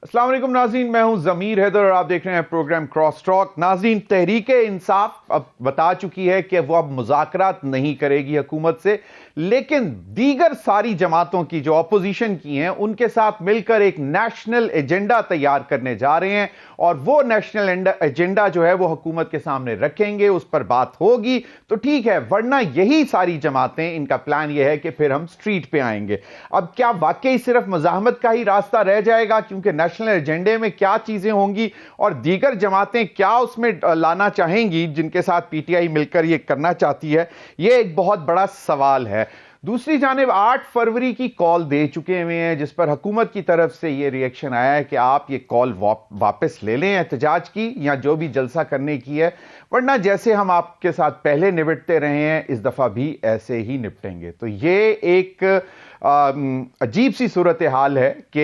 अस्सलाम वालेकुम नाज़रीन, मैं हूं ज़मीर हैदर और आप देख रहे हैं प्रोग्राम क्रॉस टॉक। नाज़रीन, तहरीक-ए-इंसाफ अब बता चुकी है कि वो अब मुज़ाकरात नहीं करेगी हुकूमत से, लेकिन दीगर सारी जमातों की जो अपोजिशन की हैं उनके साथ मिलकर एक नेशनल एजेंडा तैयार करने जा रहे हैं और वो नेशनल एजेंडा जो है वो हुकूमत के सामने रखेंगे, उस पर बात होगी तो ठीक है, वरना यही सारी जमातें, इनका प्लान यह है कि फिर हम स्ट्रीट पे आएंगे। अब क्या वाकई सिर्फ मज़ाहमत का ही रास्ता रह जाएगा, क्योंकि नेशनल एजेंडे में क्या चीजें होंगी और दीगर जमातें क्या उसमें लाना चाहेंगी जिनके साथ पीटीआई मिलकर यह करना चाहती है, यह एक बहुत बड़ा सवाल है। दूसरी जानिब 8 फरवरी की कॉल दे चुके हुए हैं, जिस पर हुकूमत की तरफ से यह रिएक्शन आया है कि आप ये कॉल वापस ले लें एहतजाज की या जो भी जलसा करने की है, वरना जैसे हम आपके साथ पहले निपटते रहे हैं इस दफा भी ऐसे ही निपटेंगे। तो ये एक अजीब सी सूरत हाल है कि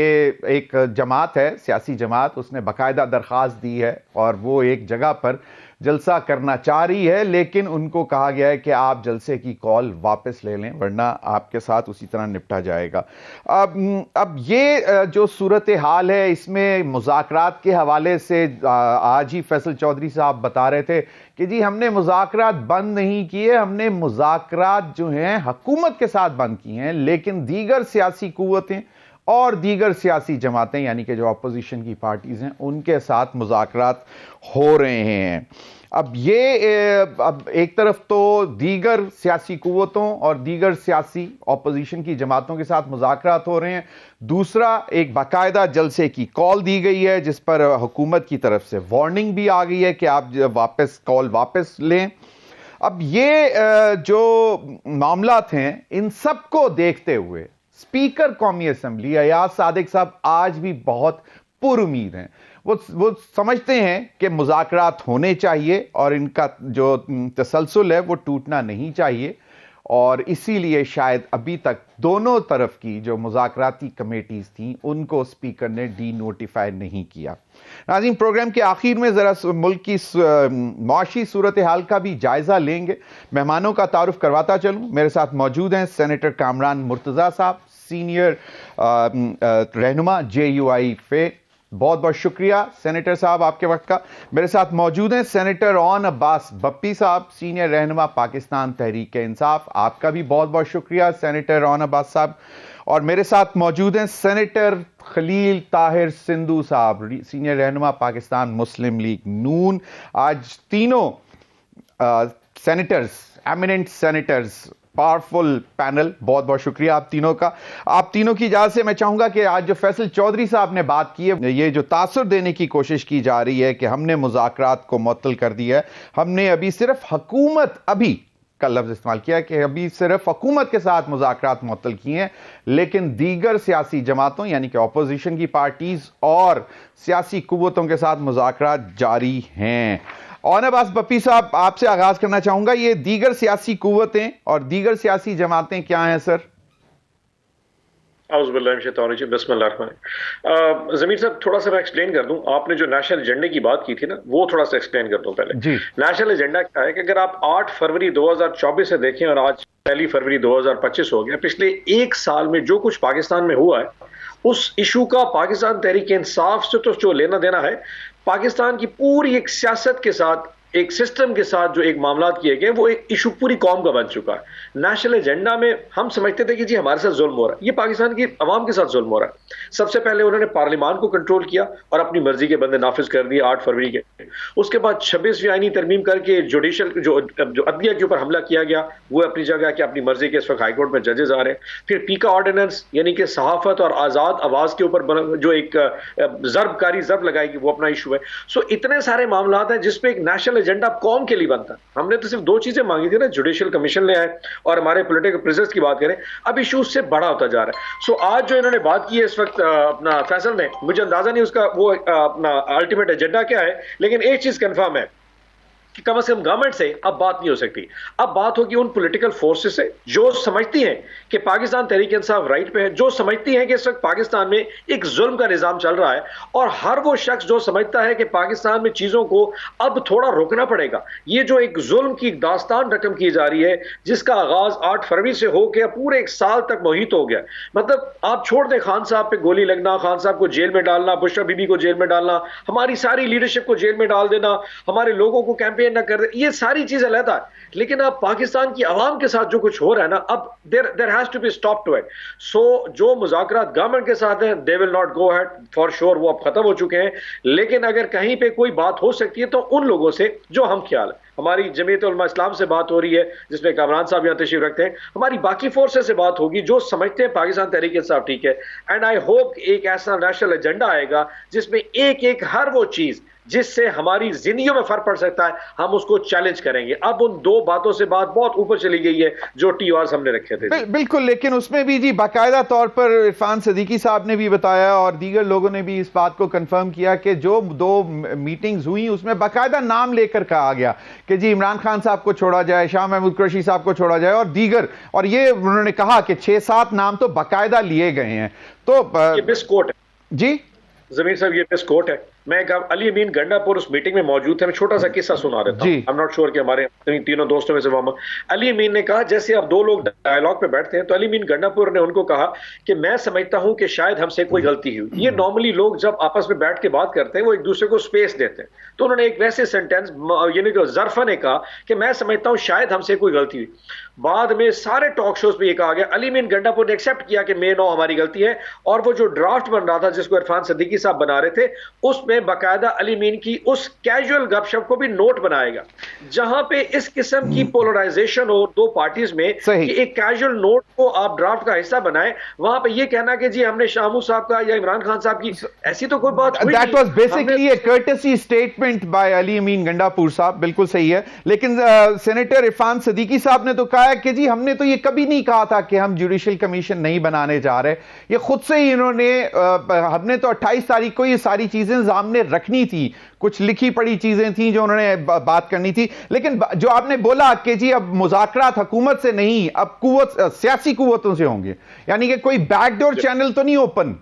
एक जमात है, सियासी जमात, उसने बाकायदा दरख्वास्त दी है और वो एक जगह पर जलसा करना चाह रही है, लेकिन उनको कहा गया है कि आप जलसे की कॉल वापस ले लें वरना आपके साथ उसी तरह निपटा जाएगा। अब ये जो सूरत हाल है, इसमें मुज़ाकरात के हवाले से आज ही फैसल चौधरी साहब बता रहे थे कि जी हमने मुज़ाकरात बंद नहीं किए, हमने मुज़ाकरात जो हैं हुकूमत के साथ बंद किए हैं, लेकिन दीगर सियासी कुव्वतें और दीगर सियासी जमातें यानी कि जो अपोजिशन की पार्टीज हैं उनके साथ मुज़ाकरात हो रहे हैं। अब एक तरफ तो दीगर सियासी कुव्वतों और दीगर सियासी अपोजिशन की जमातों के साथ मुज़ाकरात हो रहे हैं, दूसरा एक बाकायदा जलसे की कॉल दी गई है जिस पर हुकूमत की तरफ से वार्निंग भी आ गई है कि आप कॉल वापस लें। अब ये जो मामलात हैं, इन सबको देखते हुए स्पीकर कौमी असम्बली अयाज सादिक साहब आज भी बहुत पुरुमीद हैं। वो समझते हैं कि मुज़ाकरात होने चाहिए और इनका जो तसलसल है वो टूटना नहीं चाहिए, और इसीलिए शायद अभी तक दोनों तरफ की जो मुज़ाकराती कमेटीज थी उनको स्पीकर ने डी नोटिफाई नहीं किया। नाज़रीन, प्रोग्राम के आखिर में ज़रा मुल्क की माशी सूरत हाल का भी जायज़ा लेंगे। मेहमानों का तारुफ करवाता चलूँ, मेरे साथ मौजूद हैं सेनेटर कामरान मुर्तज़ा साहब, सीनियर रहनुमा JUI फे। बहुत बहुत शुक्रिया सेनेटर साहब आपके वक्त का। मेरे साथ मौजूद हैं सेनेटर ऑन अब्बास बप्पी साहब, सीनियर रहनुमा पाकिस्तान तहरीक-ए-इंसाफ, आपका भी बहुत बहुत शुक्रिया सेनेटर ऑन अब्बास साहब। और मेरे साथ मौजूद हैं सेनेटर खलील ताहिर सिंधु साहब, सीनियर रहनुमा पाकिस्तान मुस्लिम लीग नून। आज तीनों senators, eminent senators, powerful panel, बहुत बहुत शुक्रिया आप तीनों का। आप तीनों की इजाज़त से मैं चाहूंगा कि आज जो फैसल चौधरी साहब ने बात की है, ये जो तासुर देने की कोशिश की जा रही है कि हमने मुज़ाकरात को मुअत्तल कर दिया है, हमने अभी सिर्फ हुकूमत, अभी का लफ्ज़ इस्तेमाल किया कि अभी सिर्फ हुकूमत के साथ मुज़ाकरात मुअत्तल किए हैं, लेकिन दीगर सियासी जमातों यानी कि अपोजिशन की पार्टीज और सियासी कुव्वतों के साथ मुज़ाकरात जारी हैं। ऑन अब्बास बप्पी साहब, आपसे आगाज करना चाहूंगा, ये दीगर सियासी कुव्वतें और दीगर सियासी जमातें क्या हैं सर? जमीर साहब, थोड़ा सा मैं एक्सप्लेन कर दूं। आपने जो नेशनल एजेंडे की बात की थी ना, वो थोड़ा सा एक्सप्लेन कर दूं पहले। नेशनल एजेंडा क्या है कि अगर आप 8 फरवरी 2024 से देखें और आज 1 फरवरी 2025 हो गया, पिछले एक साल में जो कुछ पाकिस्तान में हुआ है उस इशू का पाकिस्तान तहरीक-ए-इंसाफ से तो जो लेना देना है, पाकिस्तान की पूरी एक सियासत के साथ, एक सिस्टम के साथ जो एक मामला किए गए, वो एक इशू पूरी कौम का बन चुका है। नेशनल एजेंडा में हम समझते थे कि जी हमारे साथ जुल्म हो रहा है, ये पाकिस्तान की अवाम के साथ जुल्म हो रहा है। सबसे पहले उन्होंने पार्लियामान को कंट्रोल किया और अपनी मर्जी के बंदे नाफिज कर दिए 8 फरवरी के। उसके बाद 26वीं आईनी तरमीम करके जुडिशल जो अदलिया के ऊपर हमला किया गया, वो अपनी जगह कि अपनी मर्जी के इस वक्त हाईकोर्ट में जजेस आ रहे हैं। फिर पीका ऑर्डिनेंस यानी कि सहाफत और आजाद आवाज के ऊपर जो एक जर्ब लगाएगी, वो अपना इशू है। सो इतने सारे मामला हैं जिसपे एक नेशनल एजेंडा कौम के लिए बनता। हमने तो सिर्फ 2 चीजें मांगी थी ना, जुडिशियल कमीशन ले आए और हमारे पॉलिटिकल प्रेशर्स की बात करें। अब इशू उससे बड़ा होता जा रहा है। सो आज जो इन्होंने बात की है इस वक्त अपना फैसल ने, मुझे अंदाजा नहीं उसका वो अपना अल्टीमेट एजेंडा क्या है, लेकिन एक चीज कंफर्म है कि कम से कम गवर्नमेंट से अब बात नहीं हो सकती। अब बात होगी उन पॉलिटिकल फोर्सेस से जो समझती हैं कि पाकिस्तान तहरीक इंसाफ राइट पे है, जो समझती हैं कि इस वक्त पाकिस्तान में एक जुल्म का निजाम चल रहा है, और हर वो शख्स जो समझता है कि पाकिस्तान में चीजों को अब थोड़ा रोकना पड़ेगा। ये जो एक जुल्म की दास्तान रकम की जा रही है, जिसका आगाज 8 फरवरी से हो गया, पूरे एक साल तक मोहित हो गया। मतलब आप छोड़ दें खान साहब पे गोली लगना, खान साहब को जेल में डालना, बुशरा बीबी को जेल में डालना, हमारी सारी लीडरशिप को जेल में डाल देना, हमारे लोगों को कैंपेन ना कर दे, ये सारी चीजें अलहदा है। लेकिन अब पाकिस्तान की आवाम के साथ जो कुछ हो रहा है ना, अब there has to be stop to it. So जो मुज़ाकरात गवर्नमेंट के साथ हैं, they will not go ahead for sure, वो अब खत्म हो चुके हैं। लेकिन अगर कहीं पे कोई बात हो सकती है तो उन लोगों से जो हम ख्याल है, हमारी जमीयत उलमा इस्लाम से बात हो रही है जिसमें कामरान साहब यहाँ तशरीफ रखते हैं, हमारी बाकी फोर्सेस से बात होगी जो समझते हैं पाकिस्तान तहरीक इंसाफ ठीक है। एंड आई होप एक ऐसा नेशनल एजेंडा आएगा जिसमें एक एक हर वो चीज जिससे हमारी जिंदगियों में फर्क पड़ सकता है, हम उसको चैलेंज करेंगे। अब उन दो बातों से बात बहुत ऊपर चली गई है जो टीआरस हमने रखे थे। बिल्कुल, लेकिन उसमें भी जी बाकायदा तौर पर इरफान सदीकी साहब ने भी बताया और दीगर लोगों ने भी इस बात को कंफर्म किया कि जो 2 मीटिंग्स हुई उसमें बाकायदा नाम लेकर कहा गया कि जी इमरान खान साहब को छोड़ा जाए, शाह महमूद कुरैशी साहब को छोड़ा जाए और दीगर, और ये उन्होंने कहा कि 6-7 नाम तो बाकायदा लिए गए हैं। तो ये बिस्कोट है जी जमीर साहब, ये बिस्कोट है। मैं अली अमीन गंडापुर उस मीटिंग में मौजूद थे, मैं छोटा सा किस्सा सुना देता हूं। आई एम नॉट श्योर कि हमारे तीनों दोस्तों में से वो अली अमीन ने कहा, जैसे अब 2 लोग डायलॉग पे बैठते हैं तो अली अमीन गंडापुर ने उनको कहा कि मैं समझता हूं कि शायद हमसे कोई गलती हुई। ये नॉर्मली लोग जब आपस में बैठ के बात करते हैं वो एक दूसरे को स्पेस देते हैं, तो उन्होंने एक वैसे सेंटेंस यानी कि जरफा ने कहा कि मैं समझता हूं शायद हमसे कोई गलती हुई। बाद में सारे टॉक शोज पे ये कहा गया, अली अमीन गंडापुर ने एक्सेप्ट किया कि मे नो हमारी गलती है, और वो जो ड्राफ्ट बन रहा था जिसको इरफान सदीकी साहब बना रहे थे, उसमें बाकायदा अली अमीन की उस कैजुअल गपशप को भी नोट बनाएगा, जहां पे इस किस्म की पोलराइजेशन हो 2 पार्टीज में कि एक कैजुअल नोट को आप ड्राफ्ट का हिस्सा बनाएं, वहां पे ये कहना कि जी हमने शामू साहब का या इमरान खान साहब की, ऐसी तो कोई बात हुई नहीं। That was basically a courtesy statement by Ali Amin Gandapur sahab, बिल्कुल सही है। लेकिन सेनेटर इरफान सदीकी साहब ने तो कहा है कि जी हमने तो ये कभी नहीं कहा था कि हम जुडिशियल कमीशन नहीं बनाने जा रहे, ये खुद से ही इन्होंने हमने तो 28 तारीख को ये सारी चीजें सामने रखनी थी, कुछ लिखी पड़ी चीजें थी जो उन्होंने बात करनी थी। लेकिन जो आपने बोला कि जी अब मुज़ाकरात हुकूमत से नहीं, अब सियासी कुव्वतों से होंगे, यानी कि कोई बैकडोर चैनल तो नहीं ओपन।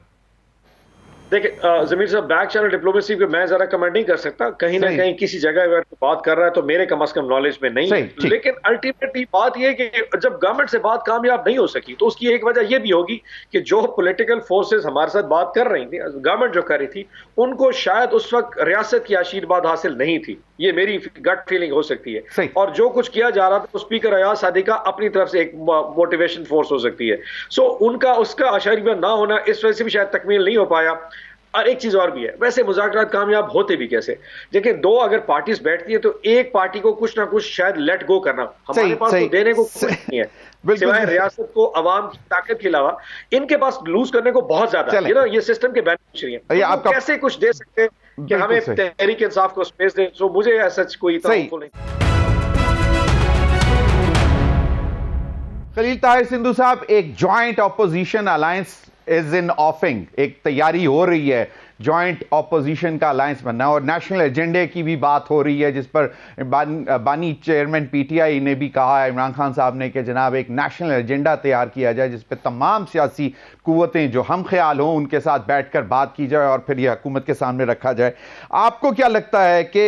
देखिए जमीर साहब, बैक चैनल डिप्लोमेसी पे मैं जरा कमेंट नहीं कर सकता, कहीं ना कहीं किसी जगह अगर बात कर रहा है तो मेरे कम से कम नॉलेज में नहीं है। लेकिन अल्टीमेटली बात यह कि जब गवर्नमेंट से बात कामयाब नहीं हो सकी तो उसकी एक वजह यह भी होगी कि जो पॉलिटिकल फोर्सेस हमारे साथ बात कर रही थी, गवर्नमेंट जो कर रही थी, उनको शायद उस वक्त रियासत की आशीर्वाद हासिल नहीं थी। ये मेरी गट फीलिंग हो सकती है। और जो कुछ किया जा रहा था स्पीकर अयाज सादिका अपनी तरफ से एक मोटिवेशन फोर्स हो सकती है। सो उनका उसका आशीर्वाद ना होना इस वजह से भी शायद तकमील नहीं हो पाया। और एक चीज और भी है, वैसे मुज़ाकरात कामयाब होते भी कैसे, देखिए 2 अगर पार्टीज बैठती है तो एक पार्टी को कुछ ना कुछ शायद लेट गो करना, हमारे पास तो देने को कुछ नहीं है सिवाय रियासत को अवाम की ताकत के अलावा, इनके पास लूज करने को बहुत ज्यादा है ना, ये सिस्टम के बेनिफिशियरी हैं, आप कैसे कुछ दे सकते हैं कि हमें तहरीक इंसाफ को स्पेस दे। सो मुझे ऐसा कोई नहीं। खलील ताहिर सिंधु साहब, एक joint opposition alliance is in offing, एक तैयारी हो रही है जॉइंट ऑपोजिशन का अलायंस बनना, और नेशनल एजेंडे की भी बात हो रही है जिस पर बानी चेयरमैन पीटीआई ने भी कहा है इमरान खान साहब ने कि जनाब एक नेशनल एजेंडा तैयार किया जाए जिस पर तमाम सियासी कुव्वतें जो हम ख्याल हों उनके साथ बैठकर बात की जाए और फिर यह हुकूमत के सामने रखा जाए। आपको क्या लगता है कि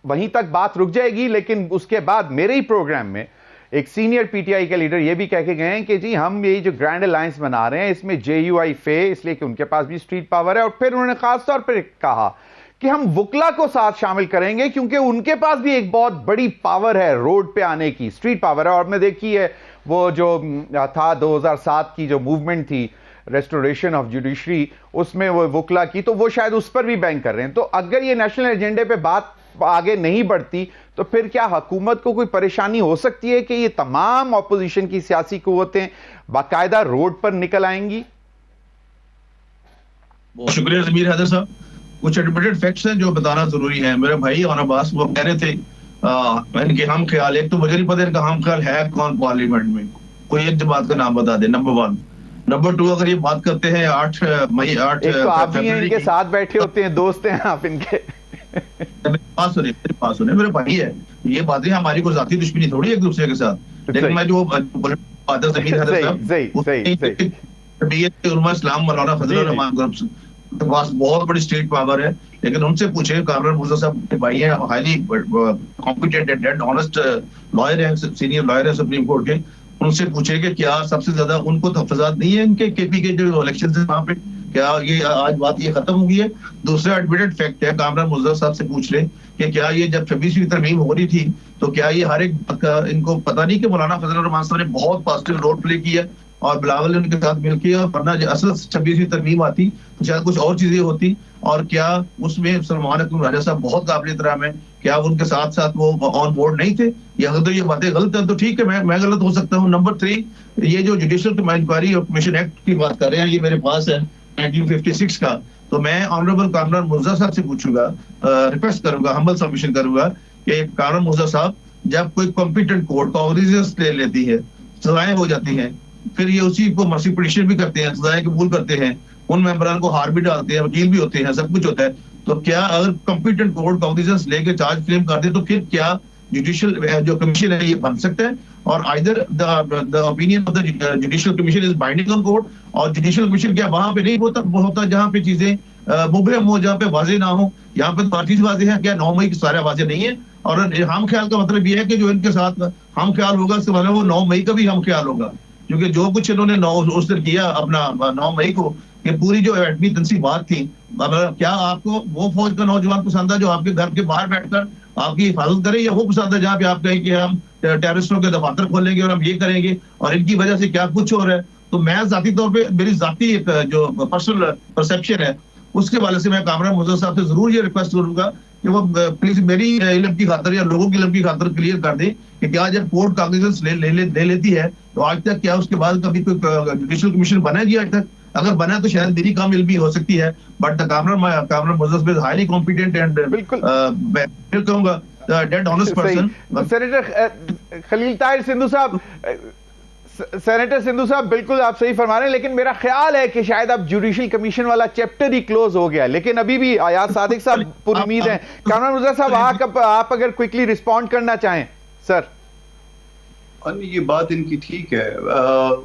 वहीं तक बात रुक जाएगी, लेकिन उसके बाद मेरे ही प्रोग्राम में एक सीनियर पीटीआई के लीडर ये भी कह के गए हैं कि जी हम ये जो ग्रैंड अलायंस बना रहे हैं इसमें जेयूआई फे, इसलिए कि उनके पास भी स्ट्रीट पावर है, और फिर उन्होंने खास तौर पर कहा कि हम वुकला को साथ शामिल करेंगे क्योंकि उनके पास भी एक बहुत बड़ी पावर है रोड पे आने की, स्ट्रीट पावर है। और मैं देखी है वो जो था 2007 की जो मूवमेंट थी रेस्टोरेशन ऑफ जुडिशरी, उसमें वो वुकला की, तो वो शायद उस पर भी बैंक कर रहे हैं। तो अगर ये नेशनल एजेंडे पे बात आगे नहीं बढ़ती तो फिर क्या हुकूमत को कोई परेशानी हो सकती है कि ये तमाम ऑपोजिशन की सियासी कुव्वतें बाकायदा रोड पर निकल आएंगी? बहुत शुक्रिया जमीर हैदर साहब। कुछ एडमिटेड फैक्ट्स हैं जो बताना जरूरी है। मेरे भाई और अब्बास वो कह रहे थे इनके हम ख्याल, एक तो मुझे नहीं पता इनका हम ख्याल है कौन पार्लियामेंट में, कोई एक बात का नाम बता दे, नंबर 1। नंबर 2, अगर ये बात करते हैं 8 मई 8 तो आप ही इनके साथ बैठे होते हैं, दोस्त हैं आप इनके। मेरे पास सुने, मेरे भाई है, ये बातें हमारी कोई जाती दुश्मनी थोड़ी एक दूसरे के साथ। लेकिन मैं जो फादर जमीर हैदर साहब, इस्लाम मौलाना फजलुर रहमान ग्रुप के पास बहुत बड़ी स्टेट पावर है, लेकिन उनसे पूछे, कामरान मुर्तजा साहब के भाई हैं, highly competent and honest lawyer है, सीनियर लॉयर है सुप्रीम कोर्ट के, उनसे पूछे कि क्या सबसे ज्यादा उनको तहफ़्फ़ुज़ात नहीं है इनके केपी के जो इलेक्शन है वहां पे, क्या ये आज बात ये खत्म हो गई है? दूसरा एडमिटेड फैक्ट है, कामरान मुर्तजा साहब से पूछ ले कि क्या ये जब 26वीं तरमीम हो रही थी तो क्या ये हर एक इनको पता नहीं कि मौलाना फजलुर रहमान साहब ने बहुत पॉजिटिव रोल प्ले किया और बिलावल ने उनके साथ मिलकर, और वरना असल 26वीं तरमीम आती तो शायद कुछ और चीजें होती, और क्या उसमें सलमान अकरम राजा साहब बहुत काबिल एहतराम है, क्या उनके साथ साथ वो ऑन बोर्ड नहीं थे? या अगर तो ये बातें गलत है तो ठीक है, मैं गलत हो सकता हूँ। नंबर 3, ये जो जुडिशियल इंक्वायरी और कमीशन एक्ट की बात कर रहे हैं, ये मेरे पास है 1956 का, तो मैं ऑनरेबल कामरान मुर्तजा साहब से पूछूंगा, रिक्वेस्ट करूंगा, हम्बल सबमिशन करूंगा कि कामरान मुर्तजा साहब, जब कोई कॉम्पिटेंट कोर्ट कॉग्निजेंस ले लेती है, सजाएं हो जाती हैं, फिर ये उसी को मर्सी पिटीशन भी करते हैं, सजाएं कबूल करते हैं, उन मेंबरान को हार भी डालते हैं, वकील भी होते हैं, सब कुछ होता है, तो क्या अगर कॉम्पिटेंट कोर्ट कॉग्निजेंस लेके चार्ज फ्रेम कर दे तो फिर क्या जुडिशियल जो कमीशन है ये बन सकता है? और either the opinion of the judicial commission is binding on court, और जुडिशियल कमीशन क्या वहां पे नहीं होता जहां पे चीजें मुबहम हो, जहां पे वाजे ना हो? यहाँ पे तो हर चीज वाजे है, क्या 9 मई की सारे वाजे नहीं है? और हम ख्याल का मतलब ये है कि जो इनके साथ हम ख्याल होगा उसके मतलब वो 9 मई का भी हम ख्याल होगा, क्योंकि जो कुछ इन्होंने उस दिन किया अपना 9 मई को, कि पूरी जो एटमी तंसीबात थी, क्या आपको वो फौज का नौजवान पसंद है जो आपके घर के बाहर बैठकर आपकी हिफाजत करे, या वो पसंद है जहाँ पे आप कहें कि हम टेररिस्टों के दफातर खोलेंगे और हम ये करेंगे और इनकी वजह से क्या कुछ हो रहा है? तो मैं जाती तौर पे, मेरी जाती एक जो पर्सनल परसेप्शन है, उसके वाले से मैं कामरान मुर्तजा साहब से जरूर ये रिक्वेस्ट करूंगा कि वो प्लीज मेरी इल्म की खातर या लोगों की इल्म की खातर क्लियर कर दे कि क्या जब कोर्ट कागजात ले लेती है तो आज तक क्या उसके बाद कभी कोई जुडिशियल कमीशन बना जी? आज तक अगर बना तो शायद मेरी काम इल्म भी हो सकती है, but Kamran Murtaza is highly competent and मैं कहूंगा dead honest person. Senator Khalil Tahir Sindhu साहब, सेनेटर सिंधु साहब बिल्कुल आप सही फरमा रहे हैं, लेकिन मेरा ख्याल है कि शायद अब जुडिशियल कमीशन वाला चैप्टर ही क्लोज हो गया, लेकिन अभी भी आयात सादिक साहब पूरी उम्मीद है। कामरान मुर्तजा साहब आप अगर क्विकली रिस्पॉन्ड करना चाहें सर। ये बात इनकी ठीक है,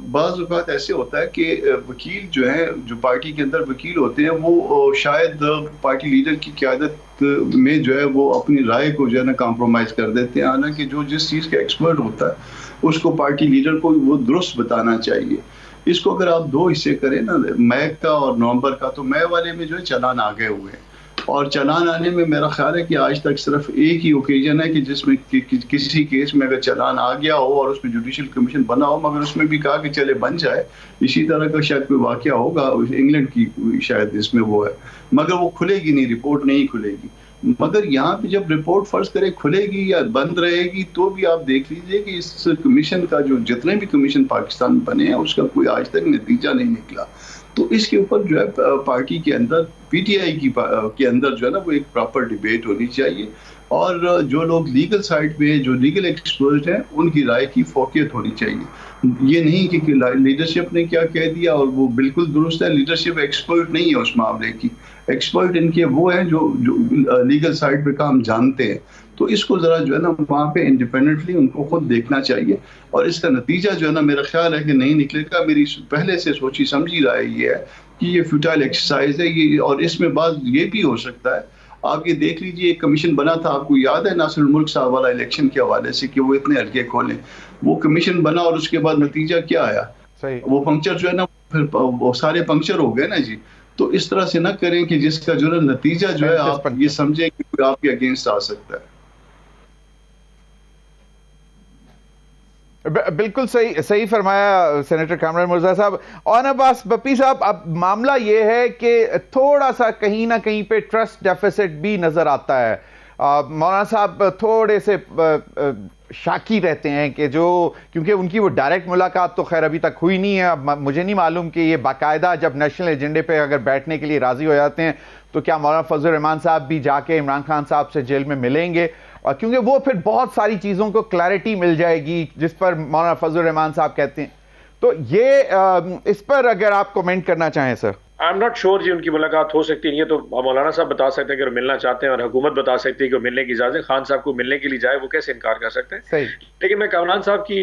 बाज़ औक़ात ऐसे होता है कि वकील जो है, जो पार्टी के अंदर वकील होते हैं, वो शायद पार्टी लीडर की क़यादत में जो है वो अपनी राय को जो है ना कॉम्प्रोमाइज़ कर देते हैं, हालांकि जो जिस चीज़ का एक्सपर्ट होता है उसको पार्टी लीडर को वो दुरुस्त बताना चाहिए। इसको अगर आप 2 हिस्से करें ना, मई का और नवंबर का, तो मई वाले में जो है चालान आ गए हुए हैं, और चालान आने में मेरा ख्याल है कि आज तक सिर्फ एक ही ओकेजन है कि जिसमें किसी केस में अगर चालान आ गया हो और उसमें जुडिशियल कमीशन बना हो, मगर उसमें भी कहा कि चले बन जाए। इसी तरह का शायद कोई वाकया होगा, इंग्लैंड की शायद इसमें वो है, मगर वो खुलेगी नहीं, रिपोर्ट नहीं खुलेगी। मगर यहाँ पे जब रिपोर्ट फर्ज करे खुलेगी या बंद रहेगी, तो भी आप देख लीजिए कि इस कमीशन का जो जितने भी कमीशन पाकिस्तान में बने हैं उसका कोई आज तक नतीजा नहीं निकला। तो इसके ऊपर जो है पार्टी के अंदर, पीटीआई के अंदर जो है ना वो एक प्रॉपर डिबेट होनी चाहिए, और जो लोग लीगल साइड पे, जो लीगल एक्सपर्ट हैं, उनकी राय की फोकियत होनी चाहिए। ये नहीं कि लीडरशिप ने क्या कह दिया और वो बिल्कुल दुरुस्त है, लीडरशिप एक्सपर्ट नहीं है उस मामले की, एक्सपर्ट इनके वो हैं जो लीगल साइड पे काम जानते हैं। तो इसको जरा जो है ना वहाँ पे इंडिपेंडेंटली उनको खुद देखना चाहिए, और इसका नतीजा जो है ना मेरा ख्याल है कि नहीं निकलेगा। मेरी पहले से सोची समझी राय ये है कि ये फ्यूटाइल एक्सरसाइज है ये, और इसमें बात ये भी हो सकता है, आप ये देख लीजिए, एक कमीशन बना था, आपको याद है नासिरुल मुल्क साहब वाला इलेक्शन के हवाले से कि वो इतने हल्के खोलें, वो कमीशन बना और उसके बाद नतीजा क्या आया? सही, वो पंक्चर जो है ना, फिर वो सारे पंक्चर हो गए ना जी। तो इस तरह से ना करें कि जिसका जो है नतीजा जो है आप ये समझें कि कोई आपके अगेंस्ट आ सकता है। बिल्कुल सही फरमाया सेनेटर कामरान मुर्तजा साहब। और अब्बास बप्पी साहब, अब मामला यह है कि थोड़ा सा कहीं ना कहीं पे ट्रस्ट डेफिसिट भी नजर आता है। मौलाना साहब थोड़े से शाकी रहते हैं कि जो, क्योंकि उनकी वो डायरेक्ट मुलाकात तो खैर अभी तक हुई नहीं है। अब मुझे नहीं मालूम कि ये बाकायदा जब नेशनल एजेंडे पे अगर बैठने के लिए राजी हो जाते हैं तो क्या मौलाना फजलुर रहमान साहब भी जाके इमरान खान साहब से जेल में मिलेंगे, और क्योंकि वो फिर बहुत सारी चीज़ों को क्लैरिटी मिल जाएगी जिस पर मौलाना फजलुर रहमान साहब कहते हैं। तो ये इस पर अगर आप कमेंट करना चाहें sir. I am not sure जी उनकी मुलाकात हो सकती नहीं है, तो मौलाना साहब बता सकते हैं अगर मिलना चाहते हैं, और हुकूमत बता सकती है कि मिलने की इजाजत, खान साहब को मिलने के लिए जाए वो कैसे इनकार कर सकते हैं। लेकिन मैं कामरान साहब की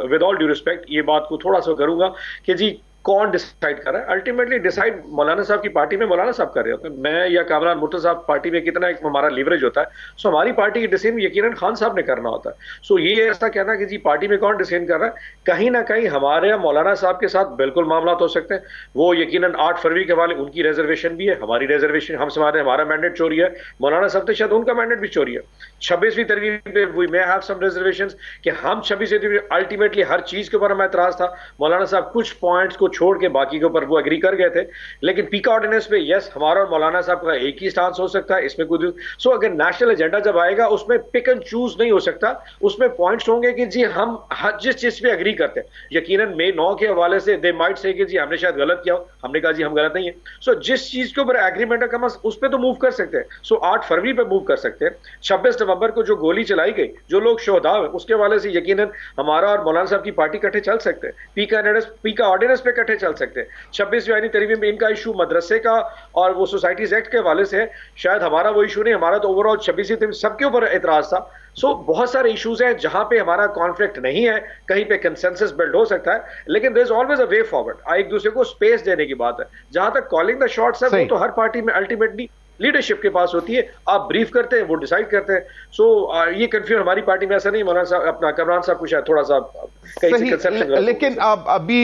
विद ऑल ड्यू रिस्पेक्ट ये बात को थोड़ा सा करूंगा कि जी कौन डिसाइड कर रहा है? अल्टीमेटली डिसाइड मौलाना साहब की पार्टी में मौलाना साहब कर रहे होते हैं। मैं या कामरान मुर्तज़ा साहब पार्टी में कितना एक हमारा लीवरेज होता है, सो हमारी पार्टी की डिसीजन यकीनन खान साहब ने करना होता है। सो ये ऐसा कहना कि जी पार्टी में कौन डिसीजन कर रहा है, कहीं ना कहीं हमारे मौलाना साहब के साथ बिल्कुल मामला हो सकते हैं। वो यकीनन 8 फरवरी के वाले उनकी रिजर्वेशन भी है, हमारी रिजर्वेशन, हमारा मैंडेट चोरी है, मौलाना साहब तो शायद उनका मैंडेट भी चोरी है। 26वीं तरमीम पे we may have some reservations कि हम 26वीं अल्टीमेटली हर चीज के ऊपर हमें एतराज था, मौलाना साहब कुछ पॉइंट्स को छोड़ के बाकी के ऊपर वो एग्री कर गए थे। लेकिन पीका ऑर्डिनेंस पे यस हमारा और मौलाना साहब का एक ही स्टांस हो सकता है, इसमें कोई सो अगर नेशनल एजेंडा जब आएगा उसमें पिक एंड चूज नहीं हो सकता, उसमें पॉइंट्स होंगे कि जी हम जिस चीज पे एग्री करते हैं, यकीनन मई 9 के हवाले से दे माइट से कि जी हमने शायद गलत किया हो, हमने कहा जी हम गलत नहीं है। सो जिस चीज के ऊपर एग्रीमेंट है कम उस पर तो मूव कर सकते हैं। सो 8 फरवरी पे मूव कर सकते हैं। 26 नवंबर को जो गोली चलाई गई, जो लोग शोहदा है, उसके हवाले से यकीनन हमारा और मौलाना साहब की पार्टी इकट्ठे चल सकते हैं, पीका ऑर्डिनेंस पे इकट्ठे चल सकते हैं। 26वीं आईनी तरमीम में इनका इशू मदरसे का और वो सोसाइटीज एक्ट के हवाले से है, शायद हमारा वो इशू नहीं, हमारा तो ओवरऑल 26वीं तरमीम सबके ऊपर एतराज था। सो बहुत सारे इश्यूज हैं जहां पे हमारा कॉन्फ्लिक्ट नहीं है, कहीं पे कंसेंसस बिल्ड हो सकता है, लेकिन there is always a way forward. एक दूसरे को स्पेस देने की बात है। जहां तक कॉलिंग द शॉट्स है वो तो हर पार्टी में अल्टीमेटली लीडरशिप के पास होती है, आप ब्रीफ करते हैं, वो डिसाइड करते हैं। सो ये कंफ्यूजन हमारी पार्टी में ऐसा नहीं, मौलाना साहब अपना कमरान साहब को शायद थोड़ा सा कहीं से कंसेप्शन, लेकिन अब अभी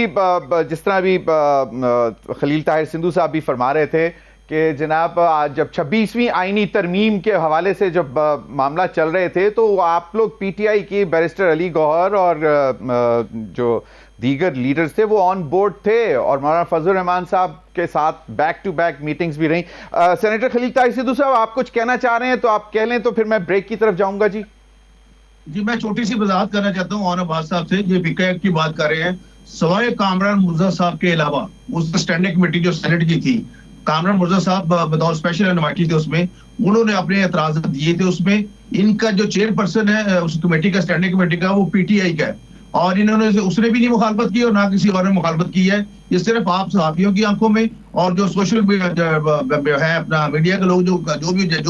जिस तरह अभी खलील ताहिर सिंधु साहब भी फरमा रहे थे कि जनाब जब 26वीं आईनी तरमीम के हवाले से जब मामला चल रहे थे तो आप लोग पीटीआई की बैरिस्टर अली गौहर और जो दीगर लीडर्स थे वो ऑन बोर्ड थे और मौलाना फजल रहमान साहब के साथ बैक टू बैक मीटिंग्स भी रही। सेनेटर खलील ताहिर सिंधु साहब आप कुछ कहना चाह रहे हैं तो आप कह लें, तो फिर मैं ब्रेक की तरफ जाऊंगा। जी मैं छोटी सी वजाहत करना चाहता हूँ ऑन अब्बास साहब से, जो पीका एक्ट की बात कर रहे हैं, सवाए कामरान मुर्तज़ा साहब के अलावा उस स्टैंडिंग कमेटी जो सेनेट की थी, कामरान मुर्तज़ा साहब बतौर स्पेशल इन्वाइटी थे उसमें, उन्होंने अपने एतराज दिए थे। उसमें इनका जो चेयरपर्सन है उस कमेटी का, स्टैंडिंग कमेटी का, वो पीटीआई का है और इन्होंने उसने भी नहीं मुखालफत की और ना किसी और ने मुखालफत की है। ये सिर्फ आप सहाफियों की आंखों में और जो सोशल है अपना मीडिया के लोग जो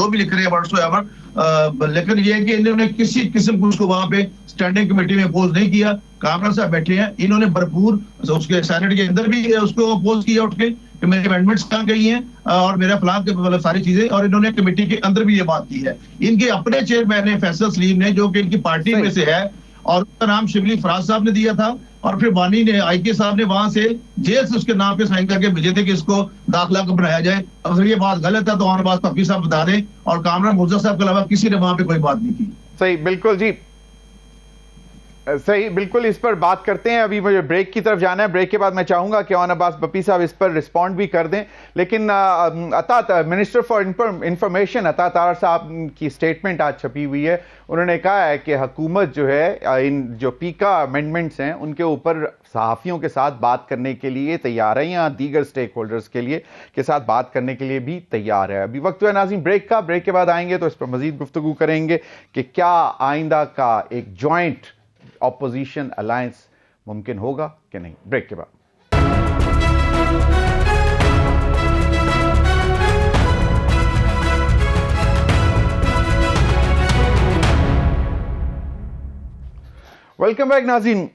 भी लिख रहे हैं व्हाट्सएवर, लेकिन ये है कि इन्होंने किसी किस्म को उसको वहां पे स्टैंडिंग कमेटी में अपोज नहीं किया। कामरान साहब बैठे हैं, इन्होंने भरपूर उसके सेनेट के अंदर भी उसको अपोज किया उठ के कि मेरे अमेंडमेंट्स कहाँ गई हैं और मेरा प्लान के मतलब सारी चीजें, और इन्होंने कमेटी के अंदर भी ये बात की है। इनके अपने चेयरमैन है फैसल सलीम ने, जो कि इनकी पार्टी में से है, और उसका नाम शिबली फराज साहब ने दिया था और फिर बानी ने, आईके साहब ने वहां से जेल से उसके नाम पे साइन करके भेजे थे कि इसको दाखिला को बनाया जाए। अगर ये बात गलत है तो ऑन बात पप्पी साहब बता दें, और कामरान मुर्तज़ा साहब के अलावा किसी ने वहां पे कोई बात नहीं की। सही, बिल्कुल जी, सही, बिल्कुल इस पर बात करते हैं। अभी मुझे ब्रेक की तरफ जाना है, ब्रेक के बाद मैं चाहूंगा कि ऑन अब्बास बप्पी साहब इस पर रिस्पॉन्ड भी कर दें। लेकिन मिनिस्टर फॉर इंफॉर्मेशन अता तारर साहब की स्टेटमेंट आज छपी हुई है। उन्होंने कहा है कि हुकूमत जो है इन जो पीका अमेंडमेंट्स हैं उनके ऊपर सहाफ़ियों के साथ बात करने के लिए तैयार है, या दीगर स्टेक होल्डर्स के साथ बात करने के लिए भी तैयार है। अभी वक्त है नाज़रीन ब्रेक का, ब्रेक के बाद आएंगे तो इस पर मजीद गुफ्तगू करेंगे कि क्या आइंदा का एक जॉइंट ऑपोजिशन अलायंस मुमकिन होगा कि नहीं। ब्रेक के बाद। वेलकम बैक नाज़रीन।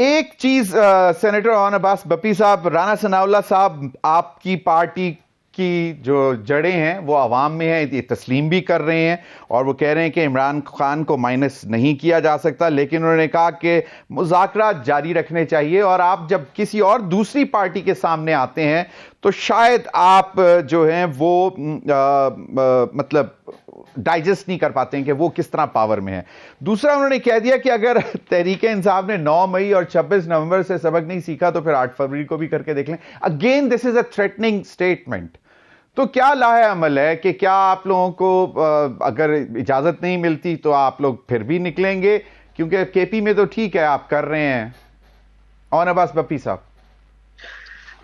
एक चीज सेनेटर ऑन अब्बास बप्पी साहब, राना सनाउल्लाह साहब आपकी पार्टी की जो जड़ें हैं वो अवाम में है, ये तस्लीम भी कर रहे हैं और वो कह रहे हैं कि इमरान खान को माइनस नहीं किया जा सकता, लेकिन उन्होंने कहा कि मुज़ाकरात जारी रखने चाहिए और आप जब किसी और दूसरी पार्टी के सामने आते हैं तो शायद आप जो हैं वो मतलब डाइजेस्ट नहीं कर पाते हैं कि वो किस तरह पावर में है। दूसरा उन्होंने कह दिया कि अगर तहरीक इंसाफ ने 9 मई और 26 नवंबर से सबक नहीं सीखा तो फिर 8 फरवरी को भी करके देख लें। Again this is a threatening statement. तो क्या लाहे अमल है कि क्या आप लोगों को अगर इजाजत नहीं मिलती तो आप लोग फिर भी निकलेंगे, क्योंकि केपी में तो ठीक है आप कर रहे हैं। ऑन अब्बास बप्पी साहब।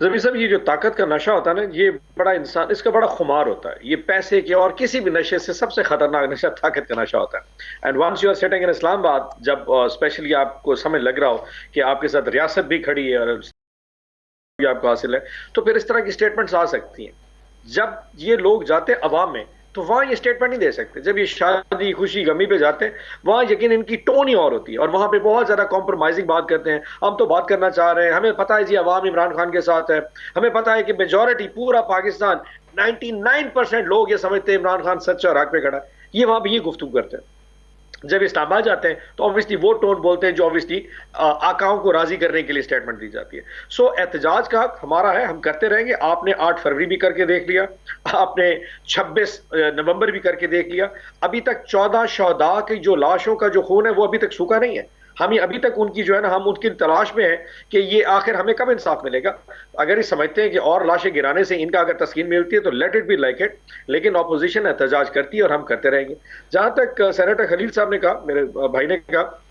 जमीर साहब, ये जो ताकत का नशा होता है ना, ये बड़ा इंसान, इसका बड़ा खुमार होता है। ये पैसे के और किसी भी नशे से सबसे खतरनाक नशा ताकत का नशा होता है। And once you are sitting in Islamabad, जब स्पेशली आपको समझ लग रहा हो कि आपके साथ रियासत भी खड़ी है और भी आपको हासिल है, तो फिर इस तरह की स्टेटमेंट्स आ सकती हैं। जब ये लोग जाते हैं अवाम में तो वहां ये स्टेटमेंट नहीं दे सकते। जब ये शादी खुशी गमी पे जाते हैं वहां यकीन इनकी टोन ही और होती है और वहां पे बहुत ज्यादा कॉम्प्रोमाइजिंग बात करते हैं। हम तो बात करना चाह रहे हैं, हमें पता है जी अवाम इमरान खान के साथ है, हमें पता है कि मेजॉरिटी पूरा पाकिस्तान 99% लोग ये समझते हैं इमरान खान सच्चा और हक पे खड़ा है। ये वहां भी ये गुफ्तगू करते हैं। जब इस्लामाबाद जाते हैं तो ऑब्वियसली वो टोन बोलते हैं जो ऑब्वियसली आकाओं को राजी करने के लिए स्टेटमेंट दी जाती है। सो एहतजाज का हक हमारा है, हम करते रहेंगे। आपने 8 फरवरी भी करके देख लिया, आपने 26 नवंबर भी करके देख लिया। अभी तक 14 शहदा की जो लाशों का जो खून है वो अभी तक सूखा नहीं है। हम अभी तक उनकी जो है ना, हम उनकी तलाश में हैं कि ये आखिर हमें कब इंसाफ मिलेगा। अगर ये समझते हैं कि और लाशें गिराने से इनका अगर तस्कीन मिलती है तो let it be like it, लेकिन ऑपोजिशन एहतजाज करती है और हम करते रहेंगे। जहां तक सेनेटर खलील साहब ने कहा, मेरे भाई ने कहा,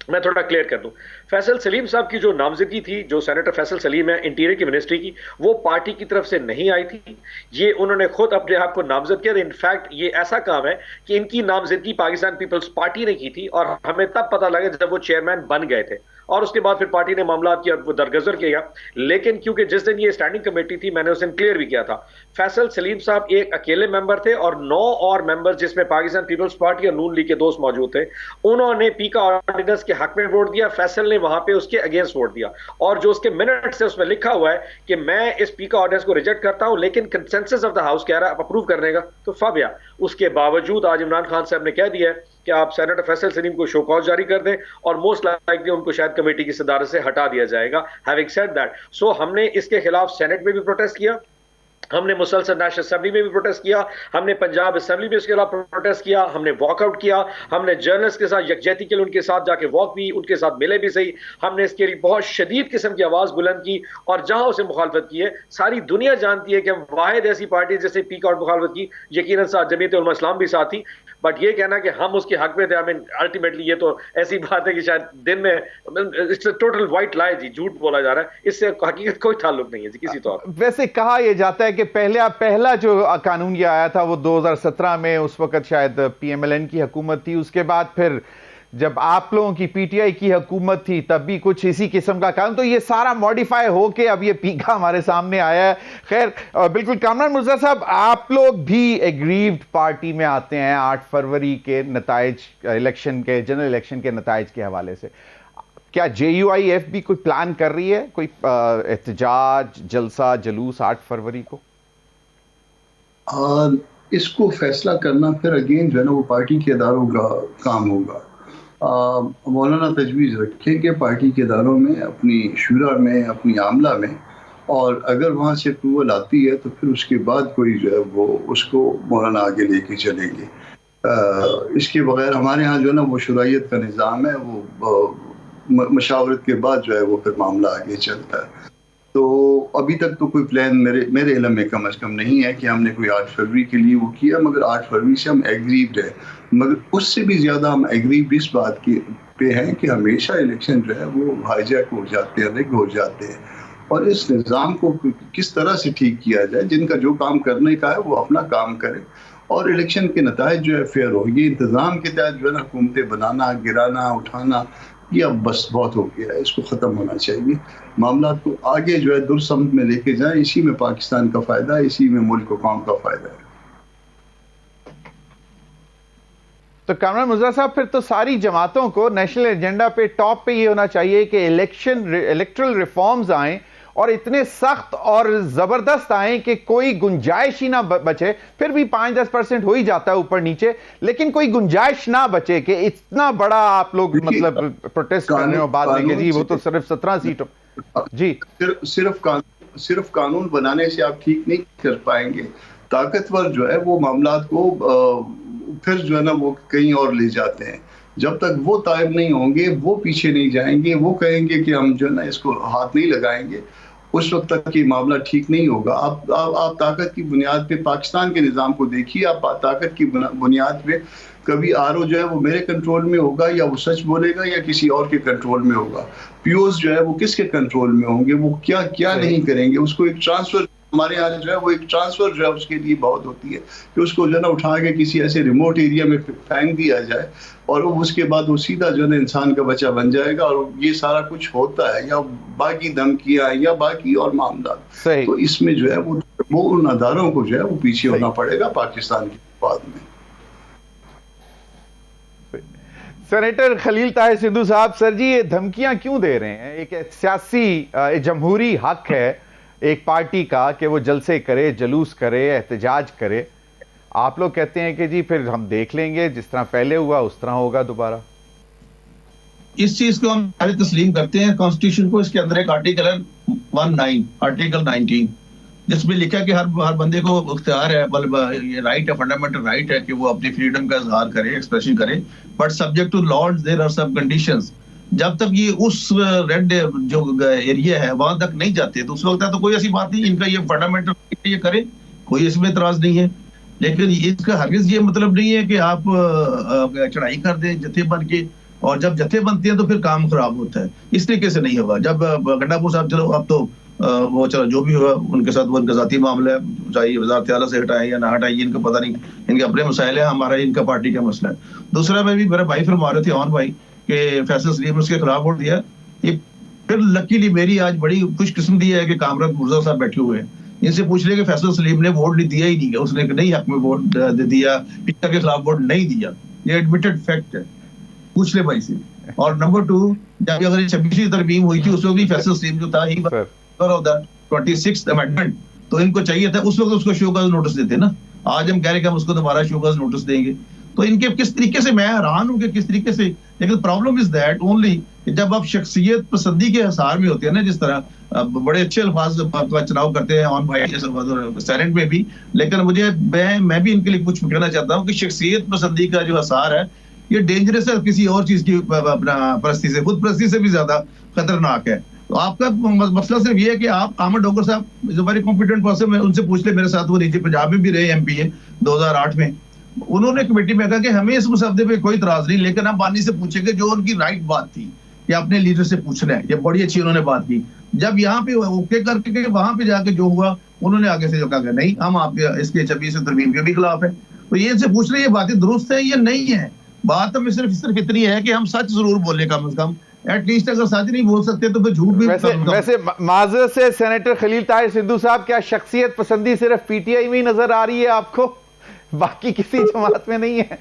मैं थोड़ा क्लियर कर दूं। फैसल सलीम साहब की जो नामजदगी थी, जो सेनेटर फैसल सलीम है इंटीरियर की मिनिस्ट्री की, वो पार्टी की तरफ से नहीं आई थी। ये उन्होंने खुद अपने आप को नामजद किया। इनफैक्ट ये ऐसा काम है कि इनकी नामजदगी पाकिस्तान पीपल्स पार्टी ने की थी और हमें तब पता लगा जब वो चेयरमैन बन गए थे और उसके बाद फिर पार्टी ने मामला किया, वो दरगजर किया। लेकिन क्योंकि जिस दिन ये स्टैंडिंग कमेटी थी मैंने उस दिन क्लियर भी किया था, फैसल सलीम साहब एक अकेले मेंबर थे और 9 और मेंबर जिसमें पाकिस्तान पीपल्स पार्टी और नून लीग के दोस्त मौजूद थे, उन्होंने पीका ऑर्डिनेंस के हक में वोट दिया। फैसल ने वहां पे उसके अगेंस्ट वोट दिया और जो उसके मिनट से उसमें लिखा हुआ है कि मैं इस पीका ऑर्डिनेंस को रिजेक्ट करता हूं लेकिन कंसेंसस ऑफ द हाउस कह रहा है अप्रूव करने का, तो फाबिया। उसके बावजूद आज इमरान खान साहब ने कह दिया है कि आप सेनेटर फैसल सलीम को शो कॉज जारी कर दें और मोस्ट लाइकली उनको शायद कमेटी की सदारत से हटा दिया जाएगा। हैविंग सेड दैट, सो हमने इसके खिलाफ सेनेट में भी प्रोटेस्ट किया, हमने मुसलसल नेशनल असेंबली में भी प्रोटेस्ट किया, हमने पंजाब असेंबली में इसके खिलाफ प्रोटेस्ट किया, हमने वॉकआउट किया, हमने जर्नलिस्ट के साथ यकजहती के लिए उनके साथ जाके वॉक भी, उनके साथ मिले भी सही। हमने इसके लिए बहुत शदीद किस्म की आवाज बुलंद की और जहां उसे मुखालफत की है सारी दुनिया जानती है कि हम वाहिद ऐसी पार्टी जैसे पीक आउट मुखालफत की, यकीनन साथ जमीयत उलमा इस्लाम भी साथ थी। बट ये कहना कि हम उसके हक में थे, आई मीन अल्टीमेटली ये तो ऐसी बात है कि शायद दिन में इट्स टोटल व्हाइट लाई जी, झूठ बोला जा रहा है, इससे हकीकत कोई ताल्लुक नहीं है जी किसी तौर। वैसे कहा यह जाता है कि पहला जो कानून ये आया था वो 2017 में, उस वक्त शायद पीएमएलएन की हुकूमत थी। उसके बाद फिर जब आप लोगों की पीटीआई की हुकूमत थी तब भी कुछ इसी किस्म का कानून, तो ये सारा मॉडिफाई होके अब ये पीका हमारे सामने आया है। खैर बिल्कुल, कामरान मिर्जा साहब, आप लोग भी एग्रीव्ड पार्टी में आते हैं 8 फरवरी के नताइज इलेक्शन के, जनरल इलेक्शन के नताइज के हवाले से। क्या JUIF भी कोई प्लान कर रही है, कोई एहतजाज, जलसा, जुलूस 8 फरवरी को? इसको फैसला करना फिर अगेन जो है ना वो पार्टी के इदारों का काम होगा। मौलाना तजवीज़ रखें कि पार्टी के इदारों में, अपनी शुरा में, अपनी आमला में, और अगर वहाँ से अप्रूवल आती है तो फिर उसके बाद कोई जो है वो उसको मौलाना आगे लेके चलेंगे। इसके बगैर हमारे यहाँ जो है ना वो शुराइयत का निज़ाम है, वो मशावरत के बाद जो है वो फिर मामला आगे चलता है। तो अभी तक तो कोई प्लान मेरे इल्म में कम अज़ कम नहीं है कि हमने कोई 8 फरवरी के लिए वो किया, मगर 8 फरवरी से हम एग्रीव्ड है। मगर उससे भी ज़्यादा हम एग्रीव्ड इस बात की पे हैं कि हमेशा इलेक्शन जो है वो हाईजैक हो जाते हैं, रिग हो जाते हैं, और इस निज़ाम को किस तरह से ठीक किया जाए। जिनका जो काम करने का है वो अपना काम करें और इलेक्शन के नताइज जो है फेयर हो। ये इंतज़ाम के तहत जो है ना हुकूमतें बनाना, गिराना, उठाना, ये अब बस बहुत हो गया है, इसको ख़त्म होना चाहिए। मामला को आगे जो है दुरुस्त में लेके जाएं, इसी में पाकिस्तान का फ़ायदा है, इसी में मुल्क को कौम का फ़ायदा है। तो कामरान मुर्जा साहब, फिर तो सारी जमातों को नेशनल एजेंडा पे टॉप पे ये होना चाहिए कि इलेक्ट्रल रिफॉर्म्स आएं और इतने सख्त और जबरदस्त आए कि कोई गुंजाइश ही ना बचे। फिर भी 5-10% हो ही जाता है ऊपर नीचे, लेकिन कोई गुंजाइश ना बचे कि इतना बड़ा आप लोग मतलब प्रोटेस्ट कर रहे हो बाद में कि जी वो तो सिर्फ 17 सीटों जी। सिर्फ कानून बनाने से आप ठीक नहीं कर पाएंगे। ताकतवर जो है वो मामलात को फिर जो है ना वो कहीं और ले जाते हैं। जब तक वो तायब नहीं होंगे, वो पीछे नहीं जाएंगे, वो कहेंगे कि हम जो है ना इसको हाथ नहीं लगाएंगे, उस वक्त तक ये मामला ठीक नहीं होगा। आप ताकत की बुनियाद पे पाकिस्तान के निज़ाम को देखिए। आप ताकत की बुनियाद पे कभी आरओ जो है वो मेरे कंट्रोल में होगा या वो सच बोलेगा या किसी और के कंट्रोल में होगा। पीओज जो है वो किसके कंट्रोल में होंगे, वो क्या क्या नहीं करेंगे, उसको एक ट्रांसफर हमारे यहाँ जो है वो एक ट्रांसफर जो है उसके लिए बहुत होती है कि उसको जो है ना उठा के किसी ऐसे रिमोट एरिया में फेंक दिया जाए और उसके बाद वो सीधा जो है ना इंसान का बच्चा बन जाएगा। और ये सारा कुछ होता है, या बाकी धमकियां या बाकी और मामला, तो इसमें जो है वो उन अदारों को जो है वो पीछे होना पड़ेगा पाकिस्तान के बाद में। सेनेटर खलील ताहिर सिद्धू साहब, सर जी ये धमकियां क्यों दे रहे हैं? एक सियासी जमहूरी हक है एक पार्टी का कि वो जलसे करे, जुलूस करे, एहतजाज करे। आप लोग कहते हैं कि जी फिर हम देख लेंगे, जिस तरह पहले हुआ उस तरह होगा दोबारा। इस चीज को हम सारे तस्लीम करते हैं कॉन्स्टिट्यूशन को। इसके अंदर एक आर्टिकल है 19 आर्टिकल 19 जिसमें लिखा है कि हर बंदे को इख्तियार है, ये राइट है, फंडामेंटल राइट है कि वो अपनी फ्रीडम का इजहार करे, एक्सप्रेशन करे, but subject to laws there are सब कंडीशंस। जब तक ये उस रेड जो एरिया है वहां तक नहीं जाते तो उस वक्त तो कोई ऐसी बात नहीं, इनका ये फंडामेंटल ये करे, कोई इसमें इतराज नहीं है। लेकिन इसका हरगिज ये मतलब नहीं है कि आप चढ़ाई कर दें जत्थे बन के, और जब जत्थे बनते हैं तो फिर काम खराब होता है। इस तरीके से नहीं होगा। जब गंडापुर साहब चलो अब तो वो चलो जो भी हुआ उनके साथ वो उनका जाती मामला है, चाहे वजारत आला से हटाए या ना हटाए इनका पता नहीं, इनके अपने मसाइल है, हमारा इनका पार्टी का मसला है। दूसरा में भी मेरा भाई फरमा रहे थे ऑन भाई कि फैसल सलीम उसके खिलाफ वोट दिया। ये फिर लकीली मेरी आज बड़ी खुशकिस्मती है कि कामरान मुर्जा साहब बैठे हुए हैं, इनसे पूछ ले कि फैसल सलीम ने वोट नहीं दिया ही नहीं, उसने नहीं हक में वोट दिया, पिता के खिलाफ वोट नहीं दिया, ये एडमिटेड फैक्ट है, पूछ ले भाई से। और नंबर 2, जब अगर 26वीं तरमीम हुई थी उस वक्त भी फैसल सलीम जो था ही 26th अमेंडमेंट, तो इनको चाहिए था उस वक्त उसको शोकाज नोटिस देते ना। आज हम कह रहे हैं कि हम उसको दोबारा शोकाज नोटिस देंगे, तो इनके किस तरीके से, मैं हैरान हूं कि किस तरीके से। लेकिन प्रॉब्लम इज दैट ओनली जब आप शख्सियत पसंदी के हिसार में होते हैं ना, जिस तरह बड़े अच्छे अल्फाज का चुनाव करते हैं ऑन भाई सैलेंट में भी, लेकिन मुझे मैं भी इनके लिए कुछ कहना चाहता हूँ कि शख्सियत पसंदी का जो हिसार है ये डेंजरस है किसी और चीज की अपना परस्ती से, खुद परस्ती से भी ज्यादा खतरनाक है। तो आपका मसला सिर्फ ये है कि आप अहमद डोगर साहब जो वेरी कॉम्पिटेंट पर्सन है, उनसे पूछ ले, मेरे साथ वो नीचे पंजाब में भी रहे एमपी है 2008 में, उन्होंने कमेटी में कहा कि हमें इस मुसद्दे पे कोई इतराज नहीं, लेकिन हम बानी से पूछेंगे जो उनकी राइट बात थी कि अपने लीडर से पूछना है। ये बड़ी अच्छी उन्होंने बात की। जब यहाँ पे ओके करके वहां पे जाके जो हुआ उन्होंने आगे से जो कहा नहीं हम आपके इसके 26 तरमीम के भी खिलाफ है। तो ये से पूछ रहे ये बातें दुरुस्त है या नहीं है। बात हमें सिर्फ इतनी है कि हम सच जरूर बोले, कम से कम एटलीस्ट अगर सच नहीं बोल सकते तो फिर झूठ भी। वैसे माजरत से सेनेटर खलील ताहिर सिद्धू साहब, क्या शख्सियत पसंदी सिर्फ पीटीआई में ही नजर आ रही है आपको, बाकी किसी जमात में नहीं है?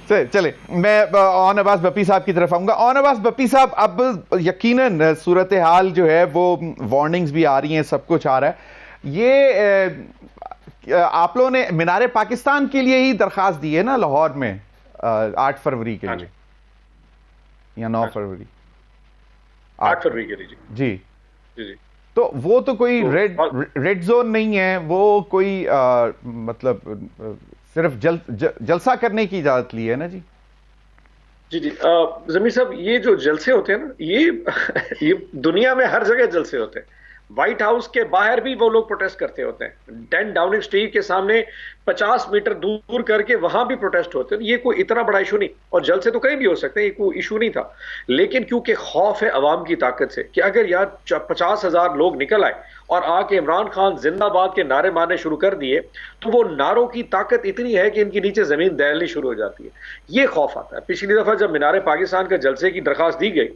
चले मैं ऑन अब्बास बप्पी साहब की तरफ आऊंगा। ऑन अब्बास बप्पी साहब, अब यकीनन सूरत हाल जो है वो वार्निंग्स भी आ रही हैं, सब कुछ आ रहा है। ये आप लोगों ने मीनारे पाकिस्तान के लिए ही दरखास्त दी है ना लाहौर में 8 फरवरी के लिए या 9 फरवरी? 8 फरवरी के लिए जी जी। तो वो तो कोई रेड जोन नहीं है, वो कोई मतलब सिर्फ जलसा करने की इजाजत ली है ना जी? जी जी जमीर साहब, ये जो जलसे होते हैं ना, ये दुनिया में हर जगह जलसे होते हैं। व्हाइट हाउस के बाहर भी वो लोग प्रोटेस्ट करते होते हैं, 10 डाउनिंग स्ट्रीट के सामने 50 मीटर दूर करके वहां भी प्रोटेस्ट होते हैं। ये कोई इतना बड़ा इशू नहीं, और जलसे तो कहीं भी हो सकते हैं, ये कोई इशू नहीं था। लेकिन क्योंकि खौफ है अवाम की ताकत से कि अगर यार 50,000 लोग निकल आए और आके इमरान खान जिंदाबाद के नारे मारने शुरू कर दिए, तो वो नारों की ताकत इतनी है कि इनके नीचे जमीन दहलनी शुरू हो जाती है। ये खौफ आता है। पिछली दफा जब मीनारे पाकिस्तान के जलसे की दरखास्त दी गई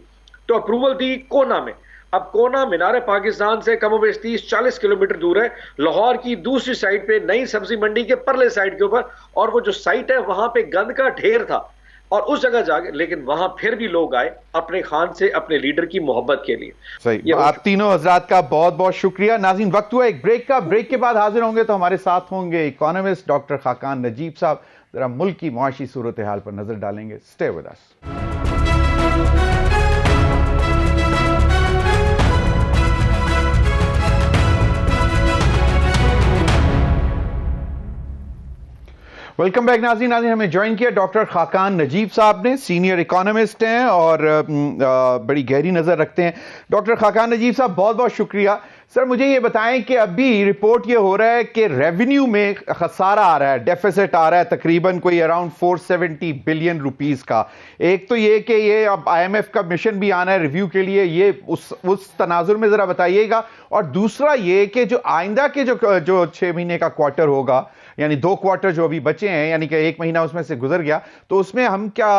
तो अप्रूवल दी कोना में। अब कोना मीनारे पाकिस्तान से कम बेश 30-40 किलोमीटर दूर है, लाहौर की दूसरी साइड पे नई सब्जी मंडी के परले साइड के ऊपर, और वो जो साइट है वहां पे गंद का ढेर था, और उस जगह जाके, लेकिन वहां फिर भी लोग आए अपने खान से, अपने लीडर की मोहब्बत के लिए। सही। आप तीनों हजरात का बहुत बहुत शुक्रिया। नाज़रीन, वक्त हुआ एक ब्रेक का। ब्रेक के बाद हाजिर होंगे तो हमारे साथ होंगे इकोनॉमिस्ट डॉक्टर खाकान नजीब साहब। जरा मुल्क की मुआशी सूरत हाल पर नजर डालेंगे। Stay with us. Welcome back नाज़रीन। हमें ज्वाइन किया डॉक्टर खाकान नजीब साहब ने, सीनियर इकोनॉमिस्ट हैं और बड़ी गहरी नज़र रखते हैं। डॉक्टर खाकान नजीब साहब, बहुत बहुत शुक्रिया। सर मुझे ये बताएं कि अभी रिपोर्ट ये हो रहा है कि रेवेन्यू में खसारा आ रहा है, डेफिसिट आ रहा है तकरीबन कोई अराउंड 470 बिलियन रुपीस का। एक तो ये कि ये अब आईएमएफ का मिशन भी आना है रिव्यू के लिए, ये उस तनाजुर में जरा बताइएगा। और दूसरा ये कि जो आइंदा के जो 6 महीने का क्वार्टर होगा, यानी 2 क्वार्टर जो अभी बचे हैं, यानी कि 1 महीना उसमें से गुजर गया, तो उसमें हम क्या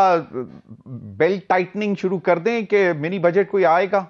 बेल्ट टाइटनिंग शुरू कर दें कि मिनी बजट कोई आएगा?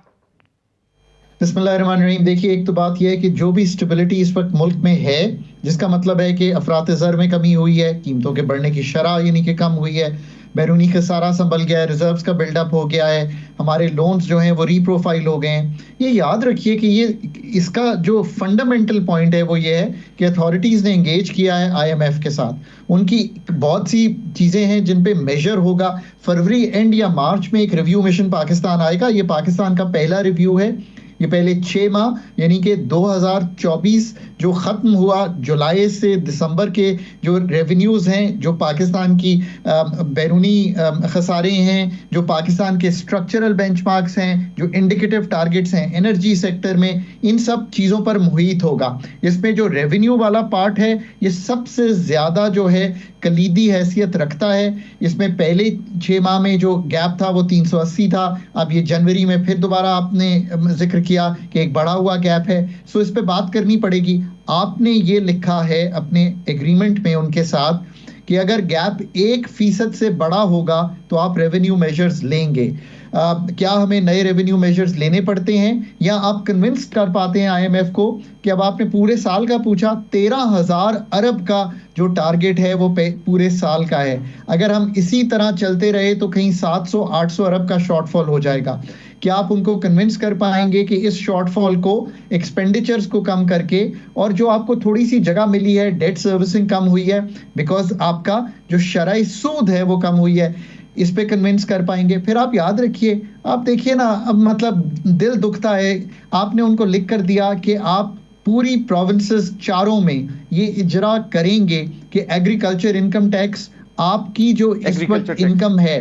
बिस्मिल्लाहिर्रहमानिर्रहीम। देखिए, एक तो बात यह है कि जो भी स्टेबिलिटी इस वक्त मुल्क में है, जिसका मतलब है कि अफरात ज़र में कमी हुई है, कीमतों के बढ़ने की शरह यानी कि कम हुई है, बैरूनी खसारा संभल गया है, रिजर्व्स का बिल्डअप हो गया है, हमारे लोन्स जो हैं वो रीप्रोफाइल हो गए हैं। ये याद रखिए कि ये इसका जो फंडामेंटल पॉइंट है वो ये है कि अथॉरिटीज़ ने एंगेज किया है आईएमएफ के साथ। उनकी बहुत सी चीज़ें हैं जिन पे मेजर होगा। फरवरी एंड या मार्च में एक रिव्यू मिशन पाकिस्तान आएगा। ये पाकिस्तान का पहला रिव्यू है। ये पहले 6 माह यानी कि 2024 जो ख़त्म हुआ, जुलाई से दिसंबर के जो रेवेन्यूज़ हैं, जो पाकिस्तान की बैरूनी खसारे हैं, जो पाकिस्तान के स्ट्रक्चरल बेंचमार्क्स हैं, जो इंडिकेटिव टारगेट्स हैं एनर्जी सेक्टर में, इन सब चीज़ों पर मुहित होगा। इसमें जो रेवेन्यू वाला पार्ट है ये सबसे ज़्यादा जो है कलीदी हैसियत रखता है। इसमें पहले 6 माह में जो गैप था वो 380 था। अब ये जनवरी में फिर दोबारा आपने जिक्र किया कि एक बढ़ा हुआ गैप है। सो इस पे बात करनी पड़ेगी। आपने ये लिखा है अपने एग्रीमेंट में उनके साथ कि अगर गैप 1% से बड़ा होगा तो आप रेवेन्यू मेजर्स लेंगे। क्या हमें नए रेवेन्यू मेजर्स लेने पड़ते हैं या आप कन्विंस कर पाते हैं आईएमएफ को कि अब आपने पूरे साल का पूछा, 13,000 अरब का जो टारगेट है वो पूरे साल का है। अगर हम इसी तरह चलते रहे तो कहीं 700-800 अरब का शॉर्टफॉल हो जाएगा। क्या आप उनको कन्विंस कर पाएंगे कि इस शॉर्टफॉल को एक्सपेंडिचर्स को कम करके, और जो आपको थोड़ी सी जगह मिली है, डेट सर्विसिंग कम हुई है बिकॉज आपका जो शरई सूद है वो कम हुई है, इस पे कन्विंस कर पाएंगे? फिर आप याद रखिए, आप देखिए ना, अब मतलब दिल दुखता है। आपने उनको लिख कर दिया कि आप पूरी प्रोविंसेस चारों में ये इजरा करेंगे कि एग्रीकल्चर इनकम टैक्स, आपकी जो इस वक्त इनकम है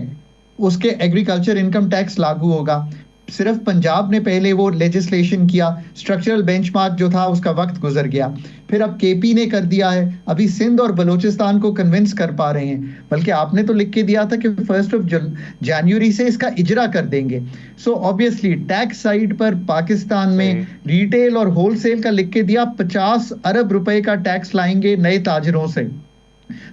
उसके एग्रीकल्चर इनकम टैक्स लागू होगा। सिर्फ पंजाब ने पहले वो लेजिस्लेशन किया, स्ट्रक्चरल बेंचमार्क जो था उसका वक्त गुजर गया। फिर अब केपी ने कर दिया है, अभी सिंध और बलूचिस्तान को कन्विंस कर पा रहे हैं। बल्कि आपने तो लिख के दिया था कि 1 जनवरी से इसका इजरा कर देंगे। सो ऑब्वियसली टैक्स साइड पर पाकिस्तान में रिटेल और होलसेल का लिख के दिया, 50 अरब रुपए का टैक्स लाएंगे नए ताजरों से,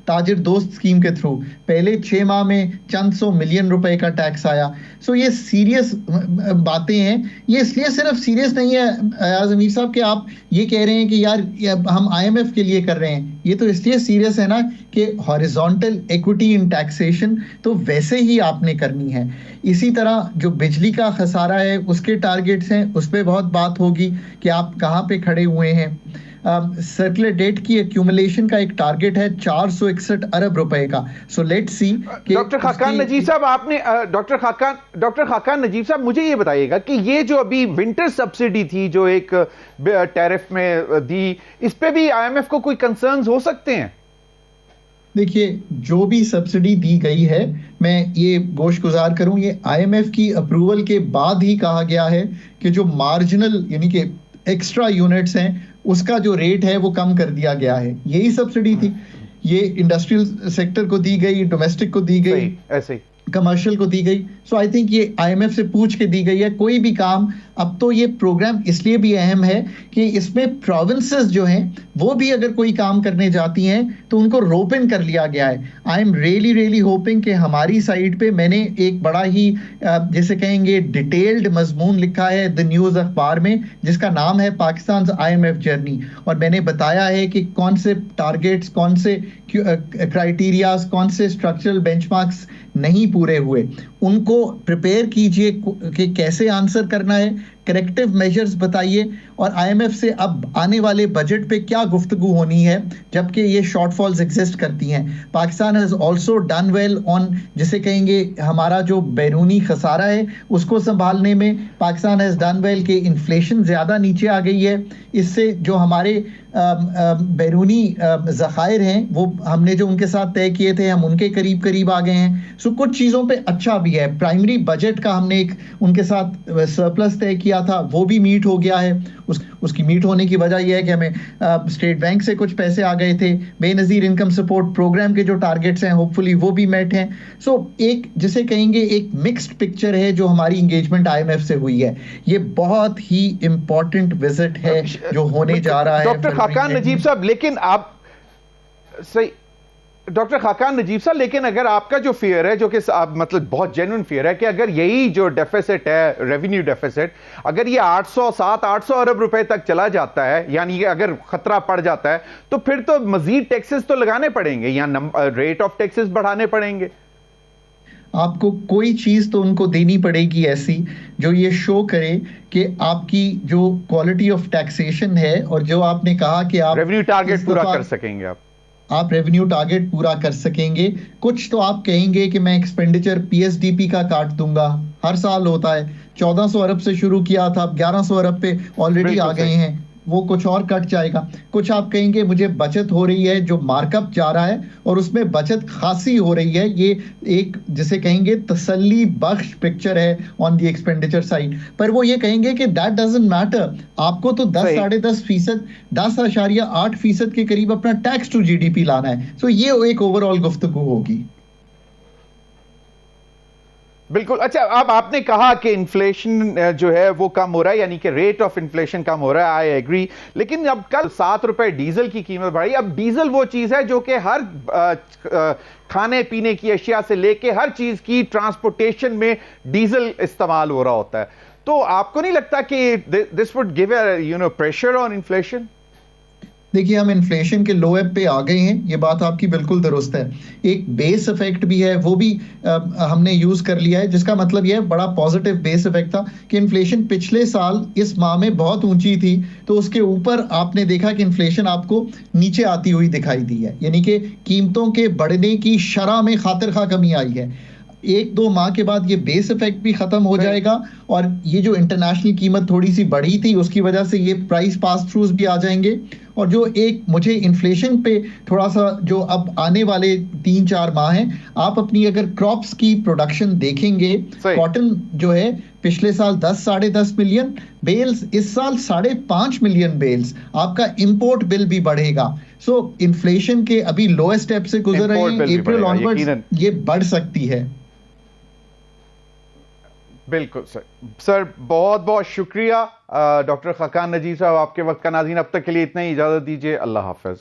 ताजिर दोस्त स्कीम के थ्रू। पहले 6 माह में चंद 100 मिलियन रुपए का टैक्स आया। सो ये सीरियस बातें हैं। ये इसलिए सिर्फ सीरियस नहीं है अयाज अमीर साहब कि आप ये कह रहे हैं कि यार हम आईएमएफ के लिए कर रहे हैं। ये तो इसलिए सीरियस है ना कि हॉरिजॉन्टल इक्विटी इन टैक्सेशन तो वैसे ही आपने करनी है। इसी तरह जो बिजली का खसारा है उसके टारगेट्स हैं, उस पर बहुत बात होगी कि आप कहाँ पे खड़े हुए हैं। सर्कुलर डेट की एक्यूमुलेशन का एक टारगेट है 461 अरब रुपए का। So let's see. Doctor Khaqan Najeeb साहब, आपने डॉक्टर खाकान नजीब साहब मुझे ये बताइएगा कि ये जो अभी विंटर सब्सिडी थी जो एक टैरिफ में दी, इस पे भी आईएमएफ को कोई कंसर्न्स हो सकते हैं? देखिए, जो भी सब्सिडी दी गई है, मैं ये गोशगुजार करूं, ये आईएमएफ की अप्रूवल के बाद ही कहा गया है कि जो मार्जिनल यानी कि एक्स्ट्रा यूनिट्स हैं उसका जो रेट है वो कम कर दिया गया है। यही सब्सिडी थी। ये इंडस्ट्रियल सेक्टर को दी गई, डोमेस्टिक को दी गई, ऐसे कमर्शियल को दी गई। सो आई थिंक ये आईएमएफ से पूछ के दी गई है। कोई भी काम, अब तो ये प्रोग्राम इसलिए भी अहम है कि इसमें प्रोविंसेस जो हैं वो भी अगर कोई काम करने जाती हैं तो उनको रोप इन कर लिया गया है। आई एम रियली होपिंग कि हमारी साइड पे मैंने एक बड़ा ही जैसे कहेंगे डिटेल्ड मजमून लिखा है द न्यूज़ अखबार में, जिसका नाम है पाकिस्तान आईएमएफ जर्नी। और मैंने बताया है कि कौन से टारगेट्स, कौन से क्राइटेरियाज, कौन से स्ट्रक्चरल बेंचमार्क्स नहीं पूरे हुए, उनको प्रिपेयर कीजिए कि कैसे आंसर करना है, करेक्टिव मेजर्स बताइए, और आईएमएफ से अब आने वाले बजट पे क्या गुफ्तगू होनी है जबकि ये शॉर्टफॉल्स एग्जिस्ट करती हैं। Pakistan has also done well on, जिसे कहेंगे हमारा जो बैरूनी खसारा है उसको संभालने में। पाकिस्तान हैज़ डन वेल कि इन्फ्लेशन ज़्यादा नीचे आ गई है, इससे जो हमारे बैरूनी ज़खायर हैं वो हमने जो उनके साथ तय किए थे हम उनके करीब आ गए हैं। सो कुछ चीज़ों पे अच्छा भी है। प्राइमरी बजट का हमने एक उनके साथ सरप्लस तय किया किया था वो भी मीट हो गया है। उसकी मीट होने की वजह यह है कि हमें स्टेट बैंक से कुछ पैसे आ गए थे, बेनज़ीर इनकम सपोर्ट प्रोग्राम के जो टारगेट्स हैं होपफुली वो भी मेट हैं। सो एक जिसे कहेंगे एक मिक्स्ड पिक्चर है जो हमारी इंगेजमेंट IMF से हुई है। ये बहुत ही इंपॉर्टेंट विजिट है जो होने जा रहा है डॉक्टर खाकान नजीब साहब, लेकिन आप सही डॉक्टर खाकान नजीब साहब, लेकिन अगर आपका जो फियर है, जो कि आप मतलब बहुत जेन्युइन फियर है कि अगर यही जो डेफिसिट है, रेवेन्यू डेफिसिट, अगर ये 800 अरब रुपए तक चला जाता है, यानी कि अगर खतरा पड़ जाता है, तो फिर तो मजीद टैक्सेस तो लगाने पड़ेंगे या रेट ऑफ टैक्सेस बढ़ाने पड़ेंगे। आपको कोई चीज तो उनको देनी पड़ेगी ऐसी जो ये शो करे कि आपकी जो क्वालिटी ऑफ टैक्सेशन है, और जो आपने कहा कि आप रेवेन्यू टारगेट पूरा कर सकेंगे, आप रेवेन्यू टारगेट पूरा कर सकेंगे। कुछ तो आप कहेंगे कि मैं एक्सपेंडिचर PSDP का काट दूंगा, हर साल होता है। 1400 अरब से शुरू किया था, अब 1100 अरब पे ऑलरेडी आ गए हैं, वो कुछ और कट जाएगा। कुछ आप कहेंगे मुझे बचत हो रही है, जो मार्कअप जा रहा है और उसमें बचत खासी हो रही है। ये एक जिसे कहेंगे तसल्ली बख्श पिक्चर है ऑन द एक्सपेंडिचर साइड। पर वो ये कहेंगे कि दैट डजंट मैटर, आपको तो 10-10.5%, 10.8% के करीब अपना टैक्स टू GDP लाना है। सो ये एक ओवरऑल गुफ्तगू होगी। बिल्कुल। अच्छा, अब आपने कहा कि इन्फ्लेशन जो है वो कम हो रहा है, यानी कि रेट ऑफ इन्फ्लेशन कम हो रहा है, आई एग्री। लेकिन अब कल 7 रुपए डीजल की कीमत बढ़ी। अब डीजल वो चीज है जो कि हर खाने पीने की अशिया से लेके हर चीज की ट्रांसपोर्टेशन में डीजल इस्तेमाल हो रहा होता है। तो आपको नहीं लगता कि this would give a pressure on inflation? देखिए, हम इन्फ्लेशन के लो एब पे आ गए हैं, ये बात आपकी बिल्कुल दुरुस्त है। एक बेस इफेक्ट भी है, वो भी हमने यूज कर लिया है, जिसका मतलब ये बड़ा पॉजिटिव बेस इफेक्ट था कि इन्फ्लेशन पिछले साल इस माह में बहुत ऊंची थी, तो उसके ऊपर आपने देखा कि इन्फ्लेशन आपको नीचे आती हुई दिखाई दी है, यानी कि कीमतों के बढ़ने की शरह में खातिरखा कमी आई है। 1-2 माह के बाद ये बेस इफेक्ट भी खत्म हो जाएगा, और ये जो इंटरनेशनल कीमत थोड़ी सी बढ़ी थी उसकी वजह से ये प्राइस पास थ्रूज भी आ जाएंगे। और जो एक मुझे इन्फ्लेशन पे थोड़ा सा जो अब आने वाले 3-4 माह हैं, आप अपनी अगर क्रॉप्स की प्रोडक्शन देखेंगे, कॉटन जो है पिछले साल 10-10.5 मिलियन बेल्स, इस साल 5.5 मिलियन बेल्स। आपका इंपोर्ट बिल भी बढ़ेगा। सो इन्फ्लेशन के अभी लोएस्ट स्टेप से गुजर रहे हैं, अप्रैल ऑनवर्ड्स ये बढ़ सकती है। बिल्कुल सर, बहुत बहुत शुक्रिया डॉक्टर खाकान नजीब साहब, आपके वक्त का। नाज़रीन, अब तक के लिए इतना ही, इजाजत दीजिए, अल्लाह हाफिज।